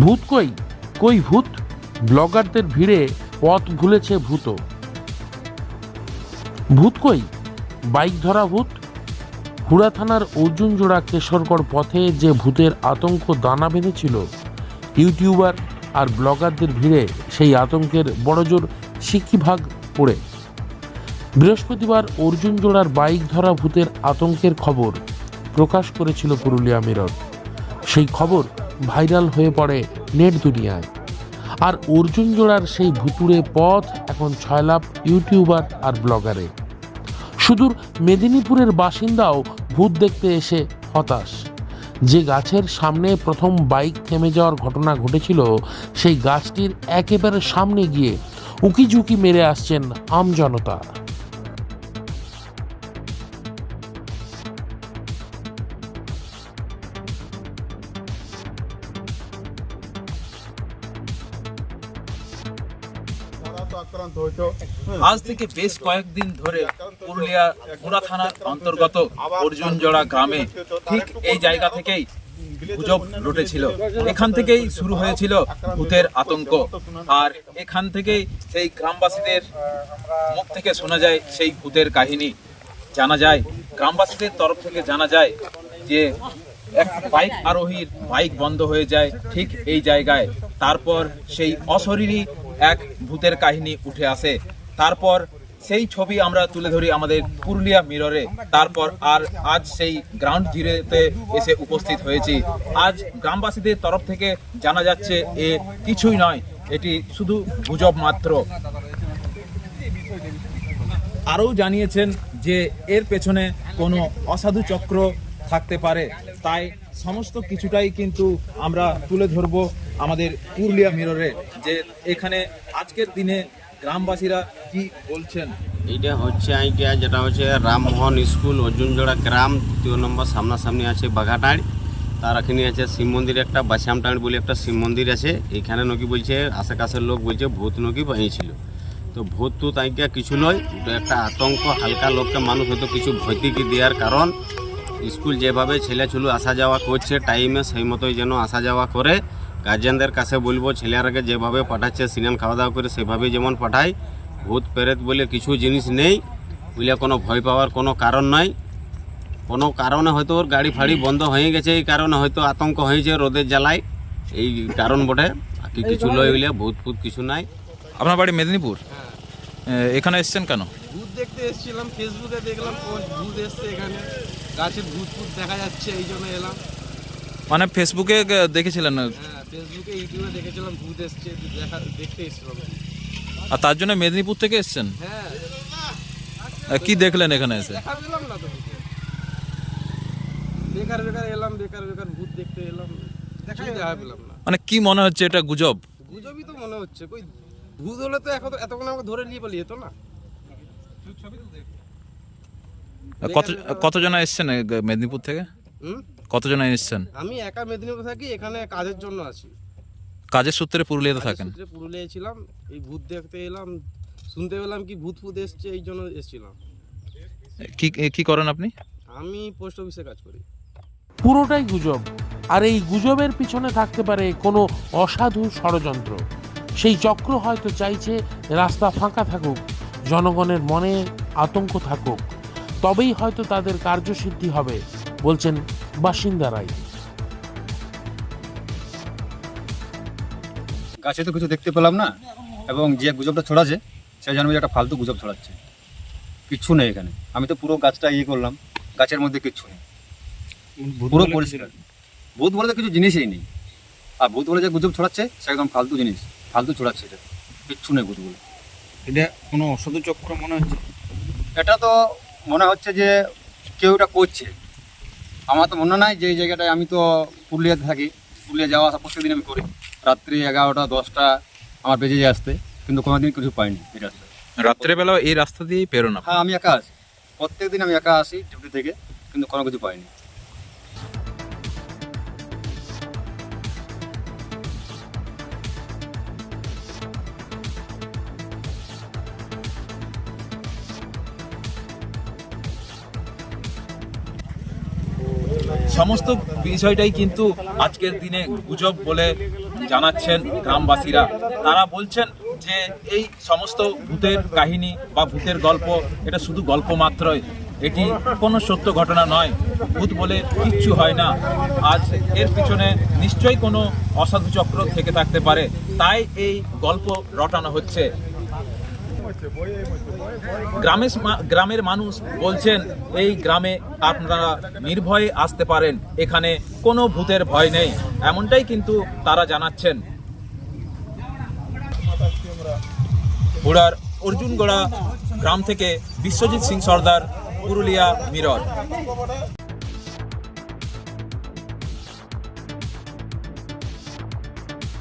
ভূত কই কই ভূত, ব্লগারদের ভিড়ে পথ ভুলেছে ভূত। ভূত কই, বাইক ধরা ভূত। হুড়া থানার অর্জুনজোড়া কেশরগড় পথে যে ভূতের আতঙ্ক দানা বেঁধেছিল, ইউটিউবার আর ব্লগারদের ভিড়ে সেই আতঙ্কের বড়জোর সিকিভাগ পড়ে। বৃহস্পতিবার অর্জুনজোড়ার বাইক ধরা ভূতের আতঙ্কের খবর প্রকাশ করেছিল পুরুলিয়া মিরর। সেই খবর ভাইরাল হয়ে পড়ে নেট দুনিয়ায়। আর অর্জুনজোড়ার সেই ভুতুড়ে পথ এখন ছয়লাভ ইউটিউবার আর ব্লগারে। সুদূর মেদিনীপুরের বাসিন্দাও ভূত দেখতে এসে হতাশ। যে গাছের সামনে প্রথম বাইক থেমে যাওয়ার ঘটনা ঘটেছিল, সেই গাছটির একেবারে সামনে গিয়ে উকিঝুঁকি মেরে আসছেন আমজনতা। আজ থেকে বেশ কয়েকদিন ধরে পুরুলিয়া হুড়া থানার অন্তর্গত অর্জুনজোড়া গ্রামে ঠিক এই জায়গা থেকেই গুজব রটেছিল। এখান থেকেই শুরু হয়েছিল ভূতের আতঙ্ক। আর এখান থেকেই সেই গ্রামবাসীদের মুখ থেকে শোনা যায় সেই ভূতের কাহিনী। জানা যায়, গ্রামবাসীদের তরফ থেকে জানা যায় যে এক বাইক আরোহীর বাইক বন্ধ হয়ে যায় ঠিক এই জায়গায়। তারপর সেই অশরীরী এক ভূতের কাহিনী উঠে আসে। তারপর সেই ছবি আমরা তুলে ধরি আমাদের পুরুলিয়া মিররে। তারপর আর আজ সেই গ্রাউন্ড জিরোতে এসে উপস্থিত হয়েছি। আজ গ্রামবাসীদের তরফ থেকে জানা যাচ্ছে এ কিছুই নয়, এটি শুধু গুজব মাত্র। আরও জানিয়েছেন যে এর পেছনে কোনো অসাধু চক্র থাকতে পারে। তাই সমস্ত কিছুটাই কিন্তু আমরা তুলে ধরব আমাদের পুরুলিয়া মিররে, যে এখানে আজকের দিনে গ্রামবাসীরা কি বলছেন। এইটা হচ্ছে আইডিয়া, যেটা হচ্ছে রামমোহন স্কুল অর্জুনজোড়া গ্রাম 2 নম্বর সামনাসামনি আছে বাঘাটাঁড়। তার এখানে আছে শিব মন্দির, একটা বাসিয়ামটাঁড় বলে একটা শিব মন্দির আছে। এইখানে নাকি বলছে আশেপাশের লোক বলছে ভূত নাকি বাহিয়েছিল। তো ভূত তো আইডিয়া কিছু নয়, এটা একটা আতঙ্ক। হালকা লোককে মানুষ হয়তো কিছু ভয়তিকি দেওয়ার কারণ স্কুল যেভাবে ছেলেছুলু আসা যাওয়া করছে টাইমে সেই মতোই যেন আসা যাওয়া করে। গার্জেনদের কাছে বলবো ছেলেরাকে যেভাবে পাঠাচ্ছে সিনেন খাওয়া দাওয়া করে সেভাবেই যেমন পাঠায়। ভূত প্রেত বলে কিছু জিনিস নেই, বুঝলে কোনো ভয় পাওয়ার কোনো কারণ নাই। কোনো কারণে হয়তো ওর গাড়ি ফাড়ি বন্ধ হয়ে গেছে, এই কারণে হয়তো আতঙ্ক হয়েছে রোদের জ্বালায়, এই কারণ বটে। বাকি কিছু লয় হইলে ভূত ফুত কিছু নাই। আপনার বাড়ি মেদিনীপুর? এখানে এসছেন কেন? ভূত দেখতে এসেছিলাম, ফেসবুকে দেখলাম ভূত এসছে এখানে, গাছে ভূত ফুত দেখা যাচ্ছে, এই জন্য এলাম। মানে ফেসবুকে দেখেছিলেন? হ্যাঁ, ফেসবুকে ইউটিউবে দেখেছিলাম ভূত এসছে, দেখতে এসেছিলাম। আর তার জন্য মেদিনীপুর থেকে এসছেন? হ্যাঁ, কি দেখলেন এখানে এসে? দেখা পেলাম না তো, বেকার বেকার এলাম, বেকার বেকার ভূত দেখতে এলাম, দেখা পেলাম না। মানে কি মনে হচ্ছে এটা গুজব? গুজবই তো মনে হচ্ছে। কই ভূত হলে তো এতক্ষণ আমাকে ধরে নিয়ে পালিয়ে যেত না। কতজন এসছেন মেদিনীপুর থেকে? কতজন এসছেন? আমি একা মেদিনীপুর থাকি, এখানে কাজের জন্য আছি। কাজের সূত্রে পুরুলিয়াতে থাকেন? পুরুলিয়ায় ছিলাম, এই ভূত দেখতে এলাম, শুনতে পেলাম কি ভূত ফুত এসছে, এই জন্য এসেছিলাম। কি করেন আপনি? আমি পোস্ট অফিসে কাজ করি। পুরোটাই গুজব। আর এই গুজবের পিছনে থাকতে পারে কোনো অসাধু ষড়যন্ত্র। সেই চক্র হয়তো চাইছে রাস্তা ফাঁকা থাকুক, জনগণের মনে আতঙ্ক থাকুক, তবেই হয়তো তাদের কার্যসিদ্ধি হবে, বলছেন বাসিন্দারাই। গাছে তো কিছু দেখতে পেলাম না, এবং যে গুজবটা ছড়াচ্ছে সে জানবে যে একটা ফালতু গুজব ছড়াচ্ছে। কিচ্ছু নেই এখানে। আমি তো পুরো গাছটা করলাম, গাছের মধ্যে কিচ্ছু নেই, পুরো পরিষ্কার। ভূত বলে তো কিছু জিনিসই নেই। আর ভূত বলে যে গুজব ছড়াচ্ছে সে একদম ফালতু জিনিস, ফালতু ছড়াচ্ছে। এটা কিচ্ছু নেই ভূত বলে। এটা কোনো অসাধু চক্র মনে হচ্ছে। এটা তো মনে হচ্ছে যে কেউ এটা করছে। আমার তো মনে নাই যে এই জায়গাটায়, আমি তো পুরুলিয়াতে থাকি, পুরুলিয়া যাওয়া আসা প্রত্যেকদিন আমি করি। রাত্রি 11টা 10টা আমার বেজে যায় আসতে, কিন্তু কোনোদিন কিছু পাইনি এই রাস্তায়। রাত্রেবেলা এই রাস্তা দিয়েই পেরোন? হ্যাঁ, আমি একা আসি, প্রত্যেকদিন আমি একা আসি ডিউটি থেকে, কিন্তু কোনো কিছু পাইনি। সমস্ত বিষয়টাই কিন্তু আজকের দিনে গুজব বলে জানাচ্ছেন গ্রামবাসীরা। তারা বলছেন যে এই সমস্ত ভূতের কাহিনী বা ভূতের গল্প এটা শুধু গল্প মাত্রই, এটি কোনো সত্য ঘটনা নয়। ভূত বলে কিচ্ছু হয় না। আজ এর পিছনে নিশ্চয়ই কোনো অসাধু চক্র থেকে থাকতে পারে, তাই এই গল্প রটানো হচ্ছে। গ্রামের মানুষ বলছেন এই গ্রামে আপনারা নির্ভয়ে আসতে পারেন, এখানে কোনো ভূতের ভয় নেই, এমনটাই কিন্তু তারা জানাচ্ছেন। হুড়ার অর্জুনগড়া গ্রাম থেকে বিশ্বজিৎ সিং সর্দার, পুরুলিয়া মিরর।